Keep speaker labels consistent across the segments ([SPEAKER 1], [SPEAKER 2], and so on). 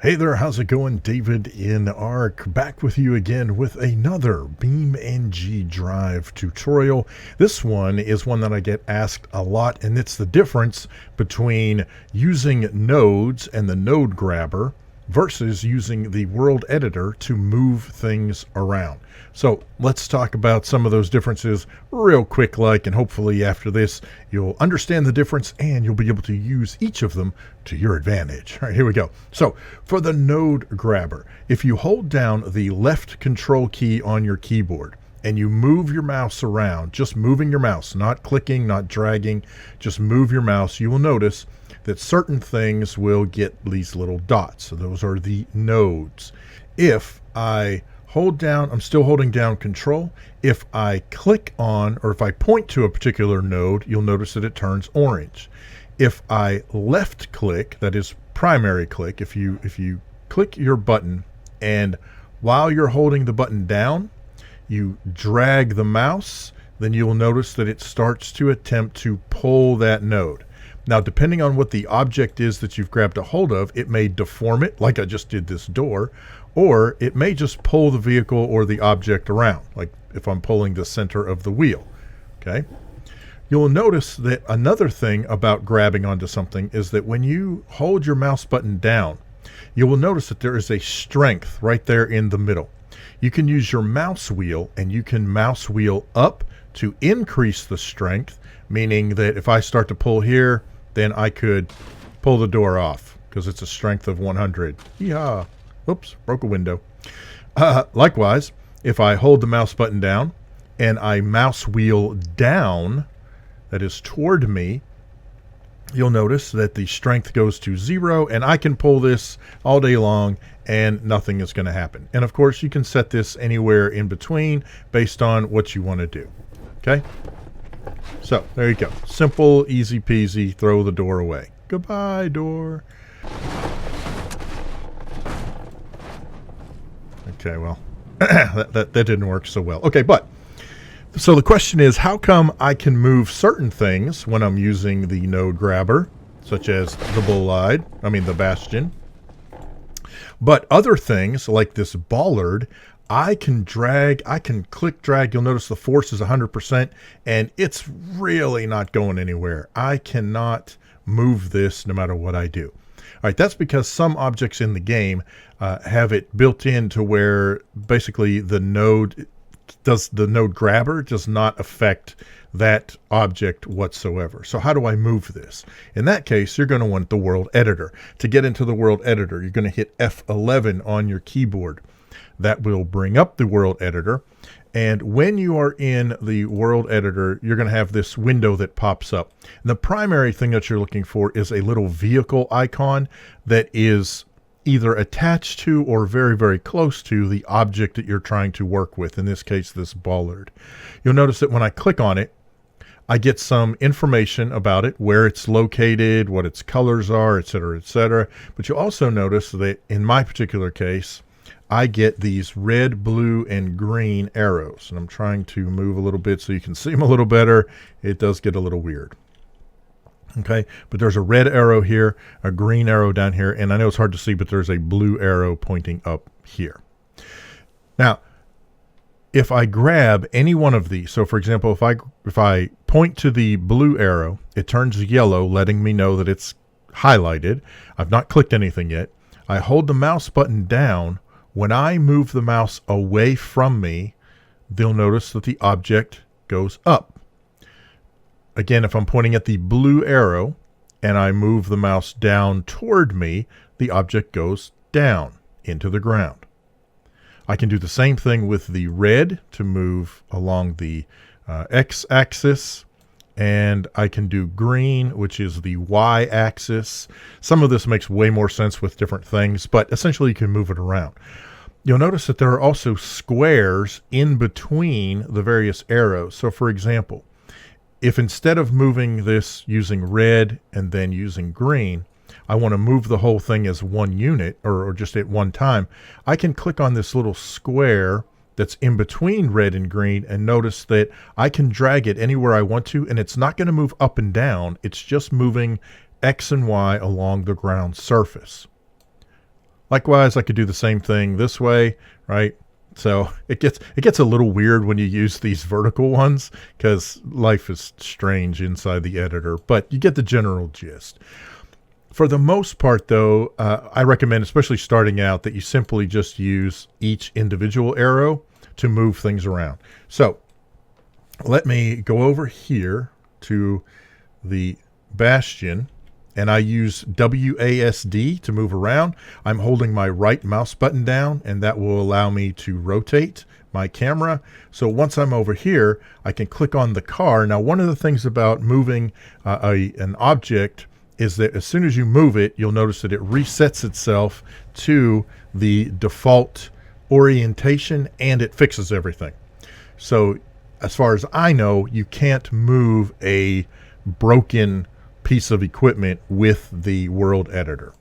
[SPEAKER 1] Hey there, how's it going? davidinark back with you again with another BeamNG Drive tutorial. This one is one that I get asked a lot, and it's the difference between using nodes and the node grabber versus using the world editor to move things around. So let's talk about some of those differences real quick and hopefully after this you'll understand the difference and you'll be able to use each of them to your advantage. All right, here we go. So for the node grabber, if you hold down the left control key on your keyboard and you move your mouse around, just moving your mouse, not clicking, not dragging, just move your mouse, you will notice that certain things will get these little dots. So those are the nodes. If I hold down, I'm still holding down control. If I click on, or if I point to a particular node, you'll notice that it turns orange. If I left click, that is primary click, if you click your button and while you're holding the button down, you drag the mouse, then you'll notice that it starts to attempt to pull that node. Now, depending on what the object is that you've grabbed a hold of, it may deform it, like I just did this door, or it may just pull the vehicle or the object around, like if I'm pulling the center of the wheel, okay? You'll notice that another thing about grabbing onto something is that when you hold your mouse button down, you will notice that there is a strength right there in the middle. You can use your mouse wheel and you can mouse wheel up to increase the strength, meaning that if I start to pull here, then I could pull the door off because it's a strength of 100. Yeah. Oops, broke a window. Likewise, if I hold the mouse button down and I mouse wheel down, that is toward me, you'll notice that the strength goes to 0 and I can pull this all day long and nothing is going to happen. And of course, you can set this anywhere in between based on what you want to do. Okay? So there you go. Simple, easy peasy, throw the door away. Goodbye, door. Okay, well, that didn't work so well. Okay, but so the question is, how come I can move certain things when I'm using the node grabber, such as the bastion, but other things like this bollard, I can drag, I can click drag. You'll notice the force is 100% and it's really not going anywhere. I cannot move this no matter what I do. All right, that's because some objects in the game have it built in to where basically the node grabber does not affect that object whatsoever. So how do I move this? In that case, you're going to want the world editor. To get into the world editor, you're going to hit F11 on your keyboard. That will bring up the world editor. And when you are in the world editor, you're going to have this window that pops up. And the primary thing that you're looking for is a little vehicle icon that is either attached to or very, very close to the object that you're trying to work with. In this case, this bollard. You'll notice that when I click on it, I get some information about it, where it's located, what its colors are, etc., etc. But you'll also notice that in my particular case, I get these red, blue, and green arrows. And I'm trying to move a little bit so you can see them a little better. It does get a little weird. Okay, but there's a red arrow here, a green arrow down here, and I know it's hard to see, but there's a blue arrow pointing up here. Now, if I grab any one of these, so for example, if I point to the blue arrow, it turns yellow, letting me know that it's highlighted. I've not clicked anything yet. I hold the mouse button down. When I move the mouse away from me, they'll notice that the object goes up. Again, if I'm pointing at the blue arrow and I move the mouse down toward me, the object goes down into the ground. I can do the same thing with the red to move along the x-axis, and I can do green, which is the y-axis. Some of this makes way more sense with different things, but essentially you can move it around. You'll notice that there are also squares in between the various arrows. So for example, if instead of moving this using red and then using green, I want to move the whole thing as one unit or just at one time, I can click on this little square that's in between red and green and notice that I can drag it anywhere I want to, and it's not going to move up and down. It's just moving X and Y along the ground surface. Likewise, I could do the same thing this way, right? So it gets a little weird when you use these vertical ones because life is strange inside the editor, but you get the general gist. For the most part, though, I recommend, especially starting out, that you simply just use each individual arrow to move things around. So let me go over here to the Bastion, and I use WASD to move around. I'm holding my right mouse button down, and that will allow me to rotate my camera. So once I'm over here, I can click on the car. Now, one of the things about moving an object is that as soon as you move it, you'll notice that it resets itself to the default orientation, and it fixes everything. So as far as I know, you can't move a broken piece of equipment with the world editor.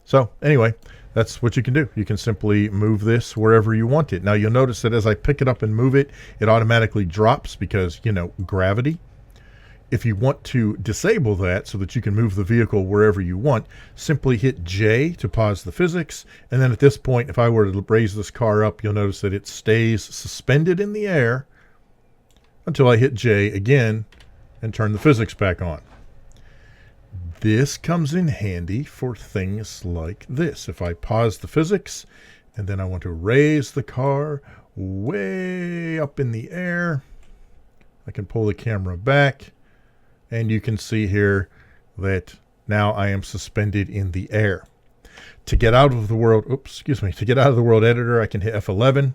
[SPEAKER 1] So anyway, that's what you can do. You can simply move this wherever you want it. Now you'll notice that as I pick it up and move it, it automatically drops because, you know, gravity. If you want to disable that so that you can move the vehicle wherever you want, simply hit J to pause the physics. And then at this point, if I were to raise this car up, you'll notice that it stays suspended in the air until I hit J again and turn the physics back on. This comes in handy for things like this. If I pause the physics and then I want to raise the car way up in the air, I can pull the camera back, and you can see here that now I am suspended in the air. To get out of the world, to get out of the world editor, I can hit F11,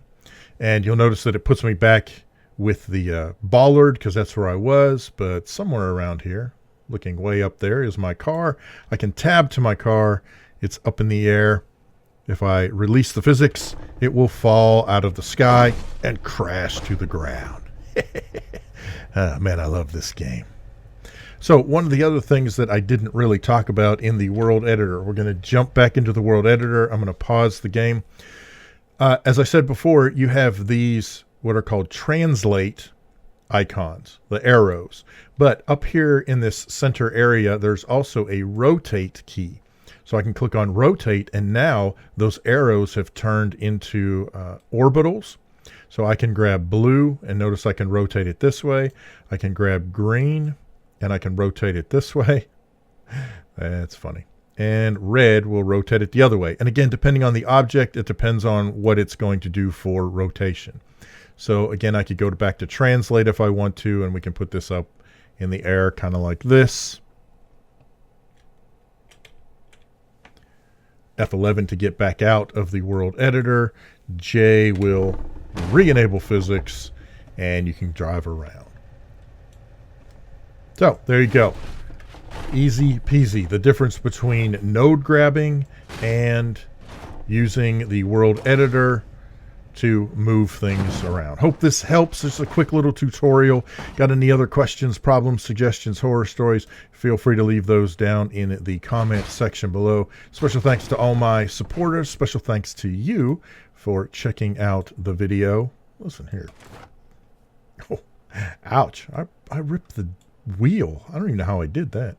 [SPEAKER 1] and you'll notice that it puts me back with the bollard because that's where I was, but somewhere around here, looking way up there, is my car. I can tab to my car. It's up in the air. If I release the physics, it will fall out of the sky and crash to the ground. Man, I love this game. So one of the other things that I didn't really talk about in the world editor, we're going to jump back into the world editor. I'm going to pause the game. As I said before, you have these what are called translate icons, the arrows. But up here in this center area, there's also a rotate key. So I can click on rotate, and now those arrows have turned into orbitals. So I can grab blue, and notice I can rotate it this way. I can grab green, and I can rotate it this way. That's funny. And red will rotate it the other way. And again, depending on the object, it depends on what it's going to do for rotation. So again, I could go back to translate if I want to, and we can put this up in the air kind of like this. F11 to get back out of the world editor. J will re-enable physics, and you can drive around. So there you go. Easy peasy. The difference between node grabbing and using the world editor to move things around. Hope this helps. Just a quick little tutorial. Got any other questions, problems, suggestions, horror stories? Feel free to leave those down in the comment section below. Special thanks to all my supporters. Special thanks to you for checking out the video. Listen here. Oh, ouch. I ripped the wheel. I don't even know how I did that.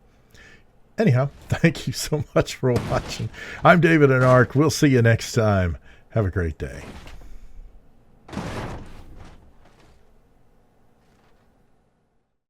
[SPEAKER 1] Anyhow, thank you so much for watching. I'm davidinark. We'll see you next time. Have a great day.